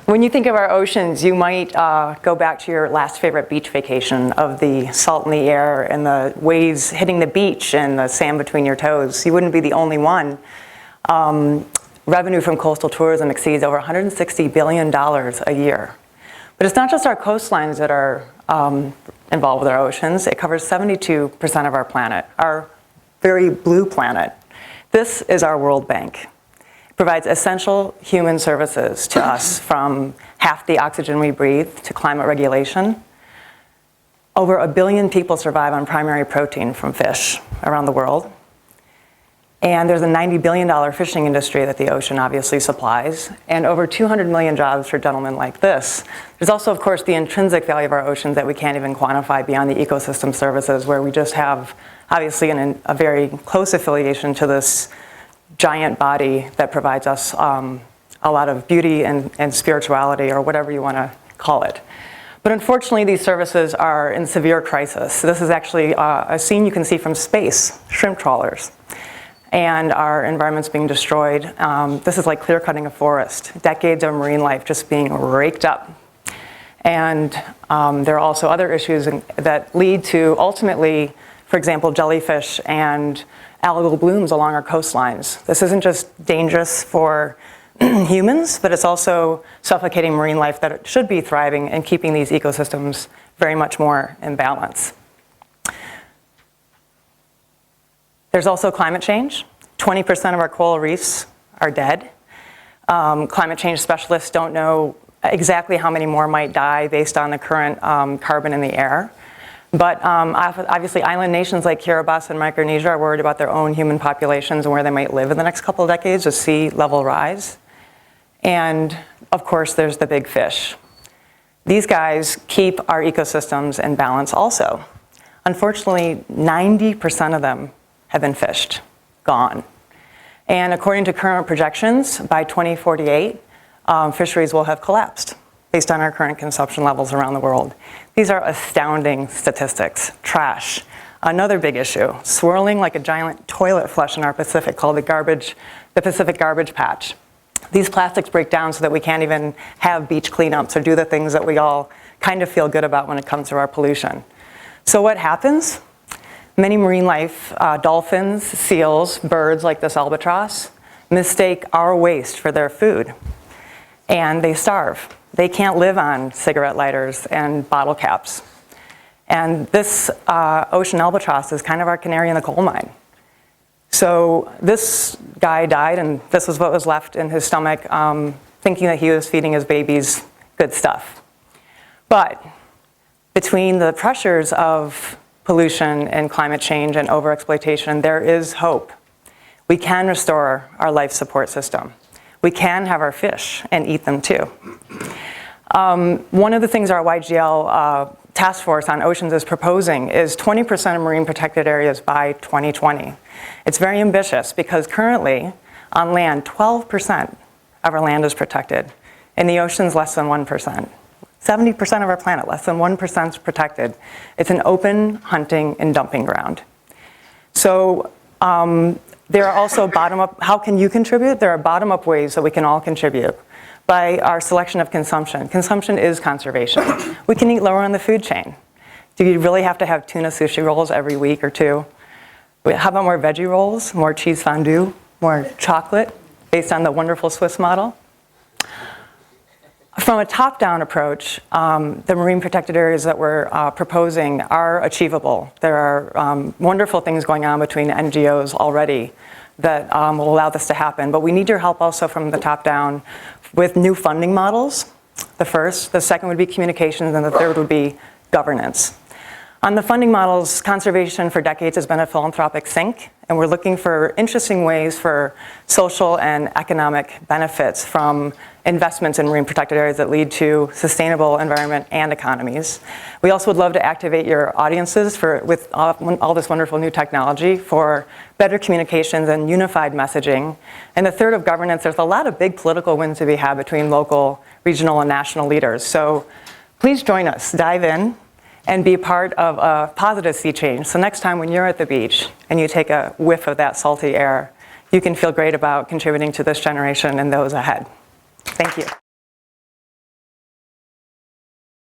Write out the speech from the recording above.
When you think of our oceans, you might go back to your last favorite beach vacation of the salt in the air and the waves hitting the beach and the sand between your toes. You wouldn't be the only one. Revenue from coastal tourism exceeds over $160 billion a year. But it's not just our coastlines that are involved with our oceans. It covers 72% of our planet, our very blue planet. This is our World Bank. It provides essential human services to us, from half the oxygen we breathe to climate regulation. Over 1 billion people survive on primary protein from fish around the world. And there's a $90 billion fishing industry that the ocean obviously supplies, and over 200 million jobs for gentlemen like this. There's also, of course, the intrinsic value of our oceans that we can't even quantify beyond the ecosystem services, where we just have, obviously, a very close affiliation to this giant body that provides us a lot of beauty and spirituality, or whatever you want to call it. But unfortunately, these services are in severe crisis. This is actually a scene you can see from space, shrimp trawlers. And our environment's being destroyed. This is like clear cutting a forest. Decades of marine life just being raked up. And there are also other issues that lead to, ultimately, for example, jellyfish and algal blooms along our coastlines. This isn't just dangerous for humans, but it's also suffocating marine life that should be thriving and keeping these ecosystems very much more in balance. There's also climate change. 20% of our coral reefs are dead. Climate change specialists don't know exactly how many more might die based on the current carbon in the air. But obviously, island nations like Kiribati and Micronesia are worried about their own human populations and where they might live in the next couple of decades as sea level rise. And of course, there's the big fish. These guys keep our ecosystems in balance also. Unfortunately, 90% of them have been fished, gone. And according to current projections, by 2048, fisheries will have collapsed based on our current consumption levels around the world. These are astounding statistics. Trash, another big issue, swirling like a giant toilet flush in our Pacific called the Pacific Garbage Patch. These plastics break down so that we can't even have beach cleanups or do the things that we all kind of feel good about when it comes to our pollution. So what happens? Many marine life, dolphins, seals, birds like this albatross, mistake our waste for their food, and they starve. They can't live on cigarette lighters and bottle caps. And this ocean albatross is kind of our canary in the coal mine. So this guy died, and this was what was left in his stomach, thinking that he was feeding his babies good stuff. But between the pressures of pollution and climate change and overexploitation, there is hope. We can restore our life support system. We can have our fish and eat them too. One of the things our YGL task force on oceans is proposing is 20% of marine protected areas by 2020. It's very ambitious because currently on land, 12% of our land is protected. In the oceans, less than 1%. 70% of our planet, less than 1% is protected. It's an open hunting and dumping ground. So there are also bottom-up, how can you contribute? There are bottom-up ways that we can all contribute by our selection of consumption. Consumption is conservation. We can eat lower on the food chain. Do you really have to have tuna sushi rolls every week or two? How about more veggie rolls, more cheese fondue, more chocolate based on the wonderful Swiss model? From a top-down approach, the marine protected areas that we're proposing are achievable. There are wonderful things going on between NGOs already that will allow this to happen. But we need your help also from the top down with new funding models, the first. The second would be communications, and the third would be governance. On the funding models, conservation for decades has been a philanthropic sink, and we're looking for interesting ways for social and economic benefits from investments in marine protected areas that lead to sustainable environment and economies. We also would love to activate your audiences with all this wonderful new technology for better communications and unified messaging. And the third of governance, there's a lot of big political wins to be had between local, regional, and national leaders. So please join us, dive in, and be part of a positive sea change. So next time when you're at the beach and you take a whiff of that salty air, you can feel great about contributing to this generation and those ahead. Thank you.